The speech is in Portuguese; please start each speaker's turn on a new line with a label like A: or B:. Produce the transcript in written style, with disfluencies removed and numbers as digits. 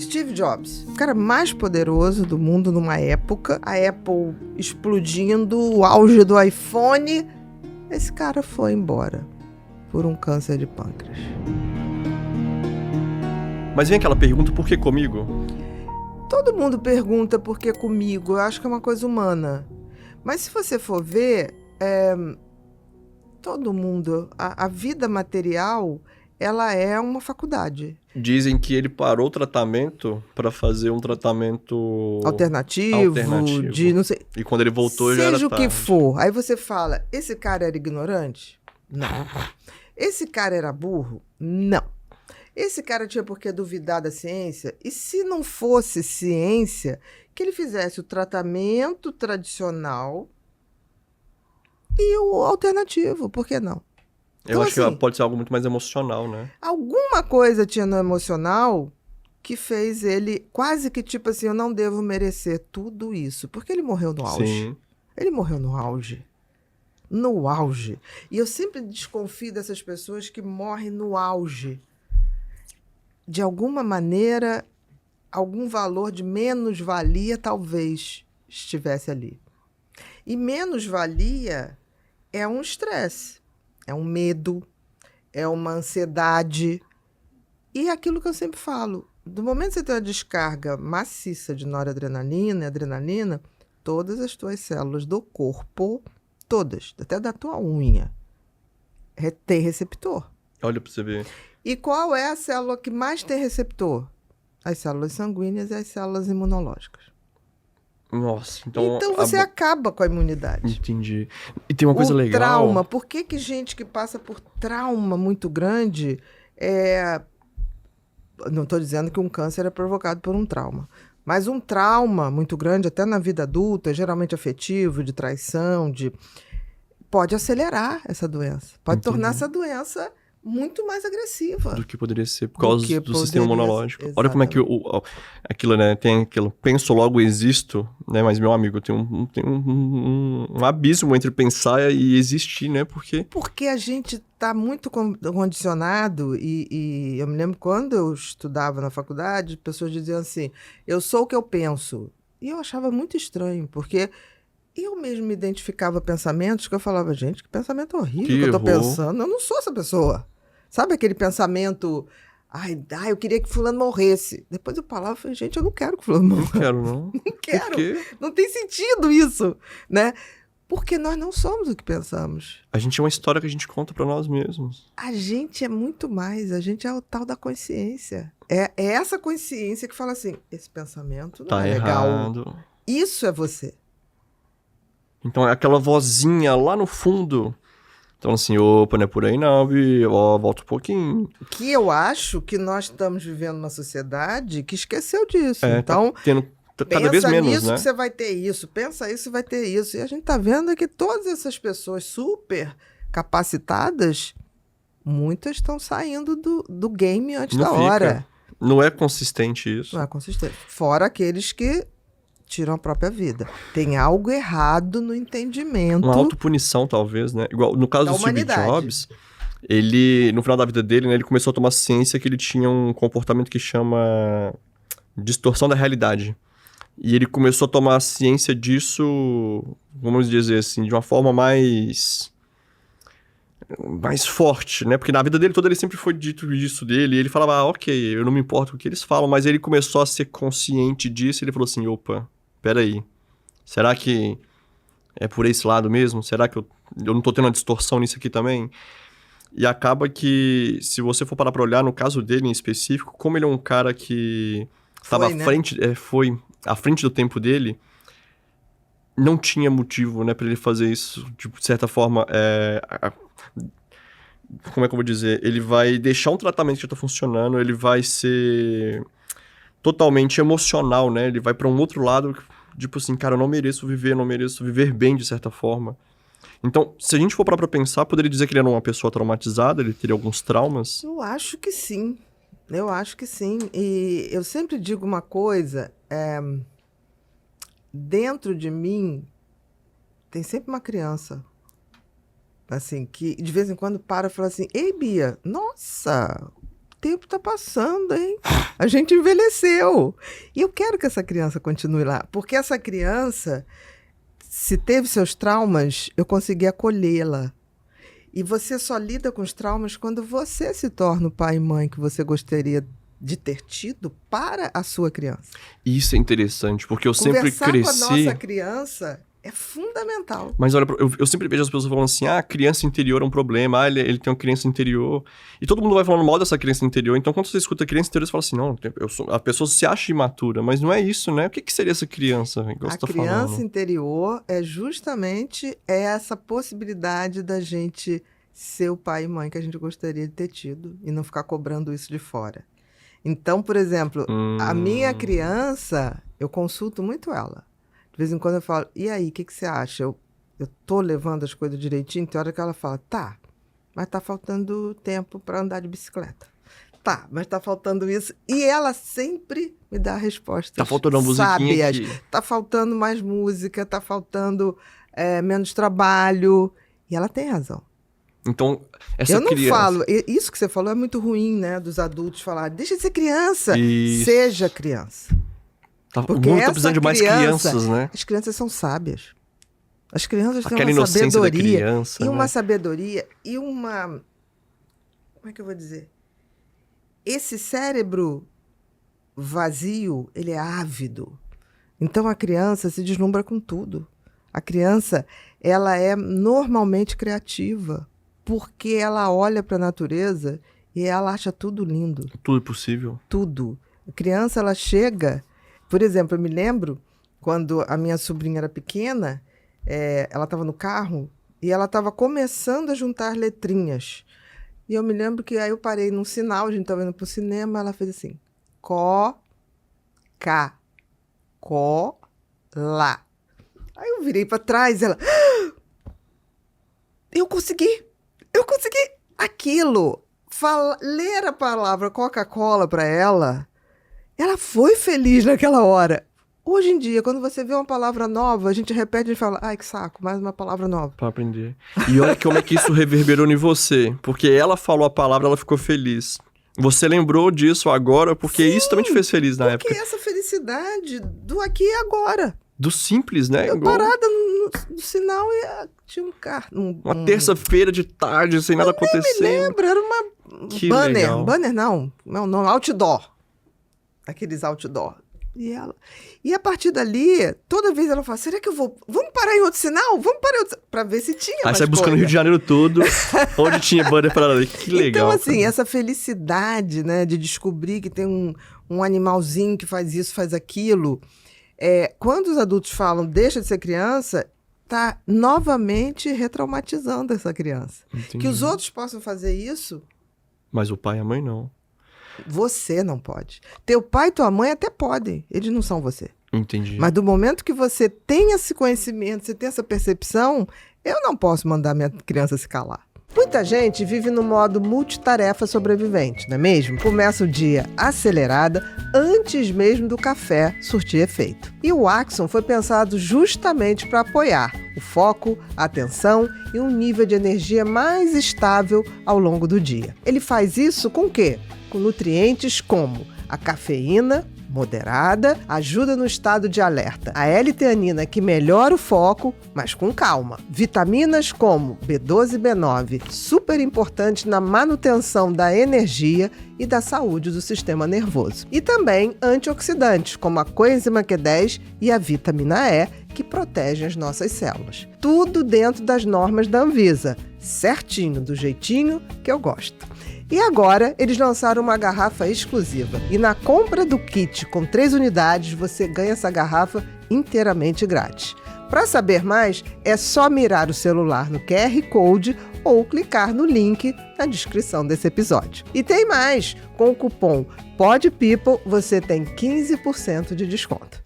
A: Steve Jobs, o cara mais poderoso do mundo numa época, a Apple explodindo, o auge do iPhone, esse cara foi embora por um câncer de pâncreas.
B: Mas vem aquela pergunta, por que comigo?
A: Todo mundo pergunta por que comigo, eu acho que é uma coisa humana. Mas se você for ver, todo mundo, a vida material, ela é uma faculdade.
B: Dizem que ele parou o tratamento para fazer um tratamento
A: Alternativo, de não sei.
B: E quando ele voltou já era
A: Seja o
B: tarde.
A: que for. Aí você fala, esse cara era ignorante? Não. Esse cara era burro? Não. Esse cara tinha por que duvidar da ciência? E se não fosse ciência, que ele fizesse o tratamento tradicional e o alternativo, por que não?
B: Eu acho que pode ser algo muito mais emocional, né?
A: Alguma coisa tinha no emocional que fez ele quase que tipo assim, eu não devo merecer tudo isso. Porque ele morreu no auge.
B: Sim.
A: Ele morreu no auge. No auge. E eu sempre desconfio dessas pessoas que morrem no auge. De alguma maneira, algum valor de menos-valia talvez estivesse ali. E menos-valia é um estresse, é um medo, é uma ansiedade. E é aquilo que eu sempre falo, do momento que você tem uma descarga maciça de noradrenalina e adrenalina, todas as tuas células do corpo, todas, até da tua unha, tem receptor.
B: Olha pra você ver.
A: E qual é a célula que mais tem receptor? As células sanguíneas e as células imunológicas.
B: Nossa, então
A: você acaba com a imunidade.
B: Entendi. E tem uma coisa legal.
A: Trauma. Por que gente que passa por trauma muito grande não estou dizendo que um câncer é provocado por um trauma. Mas um trauma muito grande, até na vida adulta, geralmente afetivo, de traição, pode acelerar essa doença. Pode tornar essa doença muito mais agressiva.
B: Do que poderia ser, por causa do sistema imunológico. Exatamente. Olha como é que aquilo, né? Tem aquilo, penso, logo existo, né? Mas, meu amigo, tem um abismo entre pensar e existir, né?
A: Porque a gente está muito condicionado e eu me lembro quando eu estudava na faculdade, pessoas diziam assim, eu sou o que eu penso. E eu achava muito estranho, porque eu mesmo me identificava pensamentos que eu falava, gente, que pensamento horrível que eu tô pensando. Eu não sou essa pessoa. Sabe aquele pensamento, eu queria que fulano morresse. Depois eu falava, falei, gente, eu não quero que fulano morra.
B: Não quero, não.
A: Não quero. Por quê? Não tem sentido isso, né? Porque nós não somos o que pensamos.
B: A gente é uma história que a gente conta pra nós mesmos.
A: A gente é muito mais, a gente é o tal da consciência. É essa consciência que fala assim, esse pensamento não é legal.
B: Errado.
A: Isso é você.
B: Então é aquela vozinha lá no fundo. Então assim, opa, não é por aí não, volta um pouquinho.
A: Que eu acho que nós estamos vivendo uma sociedade que esqueceu disso. Então,
B: tá tendo cada vez menos,
A: nisso
B: né?
A: Que você vai ter isso, pensa isso, vai ter isso. E a gente tá vendo que todas essas pessoas super capacitadas, muitas estão saindo do game antes da hora.
B: Não é consistente isso.
A: Não é consistente. Fora aqueles que tiram a própria vida. Tem algo errado no entendimento.
B: Uma autopunição, talvez, né? Igual no caso do Steve Jobs, ele, no final da vida dele, né, ele começou a tomar ciência que ele tinha um comportamento que chama distorção da realidade. E ele começou a tomar ciência disso, vamos dizer assim, de uma forma mais forte, né? Porque na vida dele toda ele sempre foi dito isso dele, e ele falava, ok, eu não me importo com o que eles falam, mas ele começou a ser consciente disso, e ele falou assim, opa, peraí, será que é por esse lado mesmo? Será que eu não tô tendo uma distorção nisso aqui também? E acaba que, se você for parar pra olhar, no caso dele em específico, como ele é um cara que estava à frente do tempo dele, não tinha motivo, né, pra ele fazer isso, de certa forma, como é que eu vou dizer? Ele vai deixar um tratamento que já tá funcionando, ele vai ser totalmente emocional, né? Ele vai pra um outro lado, tipo assim, cara, eu não mereço viver bem de certa forma. Então, se a gente for parar pra pensar, poderia dizer que ele era uma pessoa traumatizada, ele teria alguns traumas?
A: Eu acho que sim. Eu acho que sim. E eu sempre digo uma coisa, dentro de mim tem sempre uma criança, assim, que de vez em quando para e fala assim, ei, Bia, nossa, tempo tá passando, hein? A gente envelheceu. E eu quero que essa criança continue lá, porque essa criança, se teve seus traumas, eu consegui acolhê-la. E você só lida com os traumas quando você se torna o pai e mãe que você gostaria de ter tido para a sua criança.
B: Isso é interessante, porque eu sempre cresci...
A: Conversar com a nossa criança é fundamental.
B: Mas olha, eu sempre vejo as pessoas falando assim, a criança interior é um problema, ele tem uma criança interior. E todo mundo vai falando mal dessa criança interior. Então, quando você escuta a criança interior, você fala assim, não, a pessoa se acha imatura, mas não é isso, né? O que seria essa criança?
A: A criança interior é justamente essa possibilidade da gente ser o pai e mãe que a gente gostaria de ter tido e não ficar cobrando isso de fora. Então, por exemplo, a minha criança, eu consulto muito ela. De vez em quando eu falo, e aí, o que você acha? Eu tô levando as coisas direitinho? Tem hora que ela fala, tá, mas tá faltando tempo para andar de bicicleta. Tá, mas tá faltando isso. E ela sempre me dá respostas
B: tá faltando uma musiquinha
A: sábias.
B: Aqui.
A: Tá faltando mais música, tá faltando menos trabalho. E ela tem razão.
B: Então, essa
A: eu não
B: criança...
A: falo, isso que você falou é muito ruim, né? Dos adultos falar, deixa de ser criança,
B: Isso.
A: seja criança.
B: Porque o mundo tá precisando de mais crianças, né?
A: As crianças são sábias. As crianças têm
B: Aquela
A: uma
B: inocência
A: sabedoria.
B: da criança,
A: e
B: né?
A: uma sabedoria e uma... Como é que eu vou dizer? Esse cérebro vazio, ele é ávido. Então a criança se deslumbra com tudo. A criança, ela é normalmente criativa. Porque ela olha para a natureza e ela acha tudo lindo.
B: Tudo é possível.
A: Tudo. A criança, ela chega... Por exemplo, eu me lembro, quando a minha sobrinha era pequena, ela estava no carro e ela estava começando a juntar letrinhas. E eu me lembro que aí eu parei num sinal, a gente estava indo para o cinema, ela fez assim, có, cá, có, lá. Aí eu virei para trás e ela... Eu consegui! Aquilo, ler a palavra Coca-Cola para ela foi feliz naquela hora. Hoje em dia, quando você vê uma palavra nova, a gente repete e fala, ai, que saco, mais uma palavra nova.
B: Pra aprender. E olha como é que isso reverberou em você. Porque ela falou a palavra, ela ficou feliz. Você lembrou disso agora, porque
A: Sim,
B: isso também te fez feliz na época.
A: Porque essa felicidade do aqui e agora.
B: Do simples, né?
A: Eu parada no sinal e tinha um carro.
B: Uma terça-feira de tarde, sem nada acontecendo.
A: Me lembro, era uma
B: Que
A: banner.
B: legal.
A: Banner não, meu nome, outdoor. Aqueles outdoor. E a partir dali, toda vez ela fala, será que eu vou... Vamos parar em outro sinal? Vamos parar em outro... Pra ver se tinha
B: Aí
A: mais
B: sai buscando o
A: coisa.
B: Rio de Janeiro todo, onde tinha banner para ali. Que legal.
A: Então, assim,
B: cara.
A: essa felicidade, né, de descobrir que tem um animalzinho que faz isso, faz aquilo. Quando os adultos falam, deixa de ser criança, tá novamente retraumatizando essa criança.
B: Entendi.
A: Que os outros possam fazer isso,
B: Mas o pai e a mãe não.
A: você não pode. Teu pai e tua mãe até podem, eles não são você.
B: Entendi.
A: Mas do momento que você tem esse conhecimento, você tem essa percepção, eu não posso mandar minha criança se calar. Muita gente vive no modo multitarefa sobrevivente, não é mesmo? Começa o dia acelerada antes mesmo do café surtir efeito. E o Axon foi pensado justamente para apoiar o foco, a atenção e um nível de energia mais estável ao longo do dia. Ele faz isso com o quê? Com nutrientes como a cafeína, moderada, ajuda no estado de alerta. A L-teanina, que melhora o foco, mas com calma. Vitaminas como B12 e B9, super importantes na manutenção da energia e da saúde do sistema nervoso. E também antioxidantes, como a coenzima Q10 e a vitamina E, que protegem as nossas células. Tudo dentro das normas da Anvisa, certinho, do jeitinho que eu gosto. E agora, eles lançaram uma garrafa exclusiva. E na compra do kit com 3 unidades, você ganha essa garrafa inteiramente grátis. Para saber mais, é só mirar o celular no QR Code ou clicar no link na descrição desse episódio. E tem mais! Com o cupom PODPEOPLE, você tem 15% de desconto.